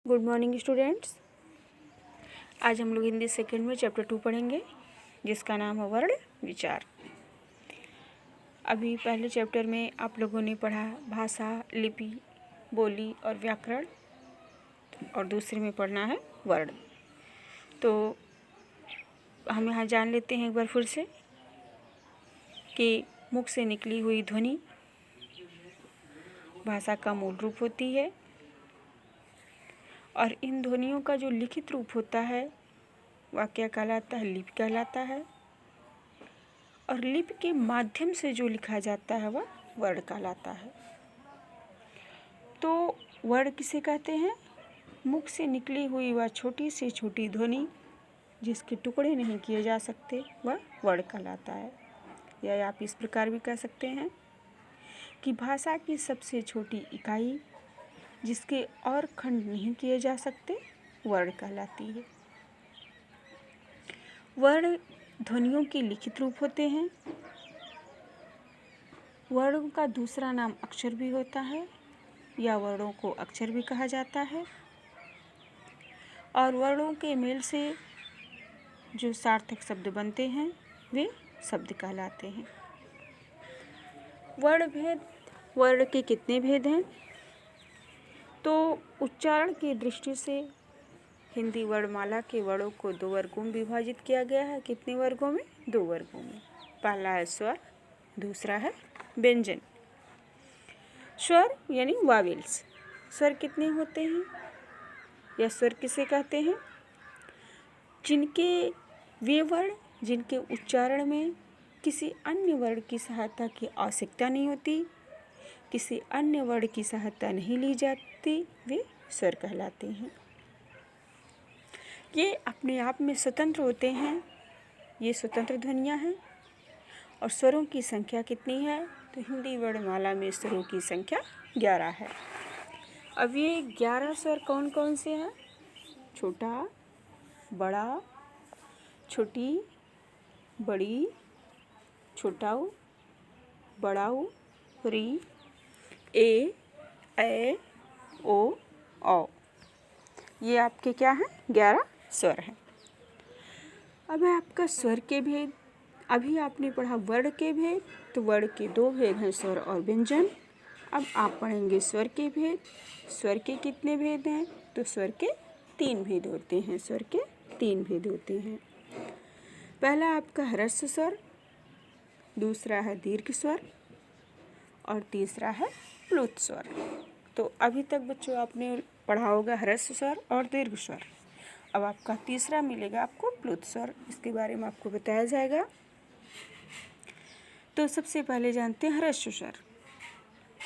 Good morning students. आज हम लोग हिंदी सेकंड में चैप्टर 2 पढ़ेंगे जिसका नाम है वर्ण विचार। अभी पहले चैप्टर में आप लोगों ने पढ़ा भाषा, लिपि, बोली और व्याकरण, और दूसरे में पढ़ना है वर्ण। तो हम यहाँ जान लेते हैं एक बार फिर से कि मुख से निकली हुई ध्वनि भाषा का मूल रूप होती है, और इन ध्वनियों का जो लिखित रूप होता है वह क्या कहलाता है? लिपि कहलाता है। और लिपि के माध्यम से जो लिखा जाता है वह वर्ण कहलाता है। तो वर्ण किसे कहते हैं? मुख से निकली हुई वह छोटी से छोटी ध्वनि जिसके टुकड़े नहीं किए जा सकते वह वर्ण कहलाता है। या आप इस प्रकार भी कह सकते हैं कि भाषा की सबसे छोटी इकाई जिसके और खंड नहीं किए जा सकते वर्ण कहलाती है। वर्ण ध्वनियों के लिखित रूप होते हैं। वर्णों का दूसरा नाम अक्षर भी होता है या वर्णों को अक्षर भी कहा जाता है। और वर्णों के मेल से जो सार्थक शब्द बनते हैं वे शब्द कहलाते हैं। वर्ण भेद, वर्ण के कितने भेद हैं? तो उच्चारण की दृष्टि से हिंदी वर्णमाला के वर्णों को 2 वर्गों में विभाजित किया गया है। कितने वर्गों में? 2 वर्गों में। पहला है स्वर, दूसरा है व्यंजन। स्वर यानी वावेल्स। स्वर कितने होते हैं या स्वर किसे कहते हैं? जिनके वे वर्ण जिनके उच्चारण में किसी अन्य वर्ण की सहायता की आवश्यकता नहीं होती, किसी अन्य वर्ण की सहायता नहीं ली जाती, वे स्वर कहलाते हैं। ये अपने आप में स्वतंत्र होते हैं, ये स्वतंत्र ध्वनियाँ हैं। और स्वरों की संख्या कितनी है? तो हिंदी वर्णमाला में स्वरों की संख्या 11 है। अब ये 11 स्वर कौन कौन से हैं? छोटा, बड़ा, छोटी, बड़ी, छोटाऊ, बड़ाऊ, री, ए, ओ, औ। ये आपके क्या हैं? 11 स्वर हैं। अब है आपका स्वर के भेद। अभी आपने पढ़ा वर्ण के भेद, तो वर्ण के 2 भेद हैं, स्वर और व्यंजन। अब आप पढ़ेंगे स्वर के भेद। स्वर के कितने भेद हैं? तो स्वर के 3 भेद होते हैं। स्वर के 3 भेद होते हैं। पहला आपका ह्रस्व स्वर, दूसरा है दीर्घ स्वर, और तीसरा है प्लुत स्वर। तो अभी तक बच्चों आपने पढ़ा होगा ह्रस्व स्वर और दीर्घ स्वर। अब आपका तीसरा मिलेगा आपको प्लुत स्वर। इसके बारे में आपको बताया जाएगा। तो सबसे पहले जानते हैं ह्रस्व स्वर।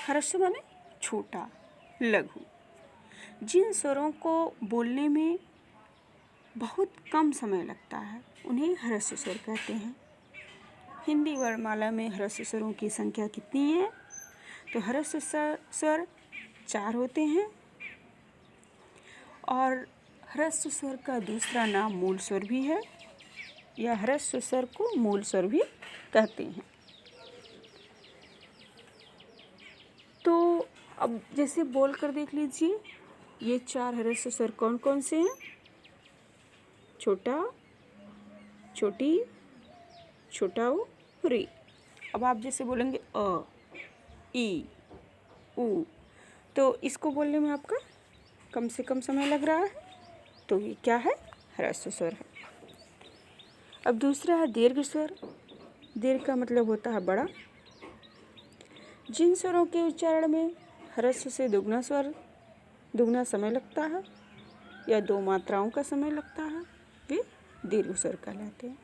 ह्रस्व माने छोटा, लघु। जिन स्वरों को बोलने में बहुत कम समय लगता है उन्हें ह्रस्व स्वर कहते हैं। हिंदी वर्णमाला में ह्रस्व स्वरों की संख्या कितनी है? तो ह्रस्व स्वर 4 होते हैं। और ह्रस्व स्वर का दूसरा नाम मूल स्वर भी है, या ह्रस्व स्वर को मूल स्वर भी कहते हैं। तो अब जैसे बोल कर देख लीजिए, ये 4 ह्रस्व स्वर कौन कौन से हैं? छोटा, छोटी, छोटाऊ, री। अब आप जैसे बोलेंगे अ, ई, उ, तो इसको बोलने में आपका कम से कम समय लग रहा है, तो ये क्या है? ह्रस्व स्वर है। अब दूसरा है दीर्घ स्वर। दीर्घ का मतलब होता है बड़ा। जिन स्वरों के उच्चारण में ह्रस्व से दुगना समय लगता है या 2 मात्राओं का समय लगता है वे दीर्घ स्वर कहलाते हैं।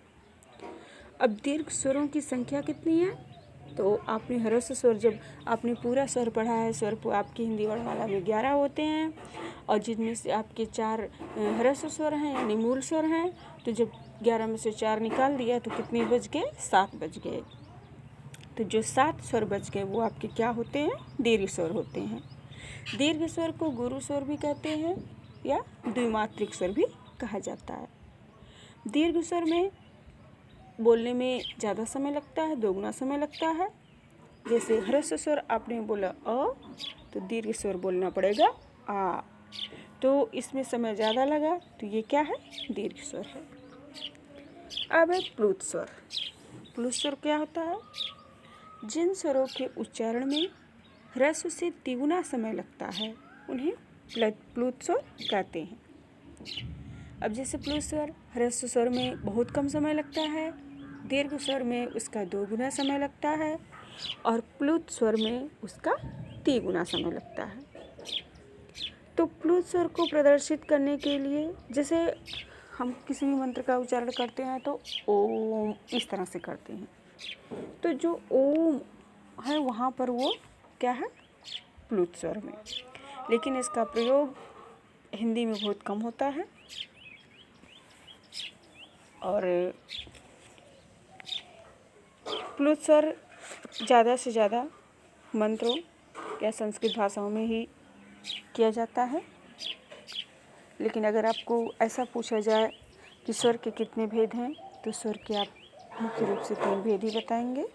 अब दीर्घ स्वरों की संख्या कितनी है? तो आपने ह्रस्व स्वर, जब आपने पूरा स्वर पढ़ा है, स्वर आपकी हिंदी वर्णमाला में 11 होते हैं, और जिनमें से आपके 4 ह्रस्व स्वर हैं यानी मूल स्वर हैं। तो जब 11 में से 4 निकाल दिया तो कितने बच गए? 7 बच गए। तो जो 7 स्वर बच गए वो आपके क्या होते हैं? दीर्घ स्वर होते हैं। दीर्घ स्वर को गुरु स्वर भी कहते हैं या द्विमात्रिक स्वर भी कहा जाता है। दीर्घ स्वर में बोलने में ज़्यादा समय लगता है, दोगुना समय लगता है। जैसे ह्रस्व स्वर आपने बोला अ, तो दीर्घ स्वर बोलना पड़ेगा आ। तो इसमें समय ज़्यादा लगा, तो ये क्या है? दीर्घ स्वर है। अब है प्लुत स्वर। प्लुत स्वर क्या होता है? जिन स्वरों के उच्चारण में ह्रस्व से तिगुना समय लगता है उन्हें प्लुत स्वर कहते हैं। अब जैसे प्लुत स्वर ह्रस्व स्वर में बहुत कम समय लगता है, दीर्घ स्वर में उसका 2 गुना समय लगता है और प्लुत स्वर में उसका 3 गुना समय लगता है। तो प्लुत स्वर को प्रदर्शित करने के लिए जैसे हम किसी भी मंत्र का उच्चारण करते हैं तो ओम इस तरह से करते हैं, तो जो ओम है वहाँ पर वो क्या है? प्लुत स्वर में। लेकिन इसका प्रयोग हिंदी में बहुत कम होता है और प्लुत स्वर ज़्यादा से ज़्यादा मंत्रों या संस्कृत भाषाओं में ही किया जाता है। लेकिन अगर आपको ऐसा पूछा जाए कि स्वर के कितने भेद हैं, तो स्वर के आप मुख्य रूप से 3 भेद ही बताएंगे।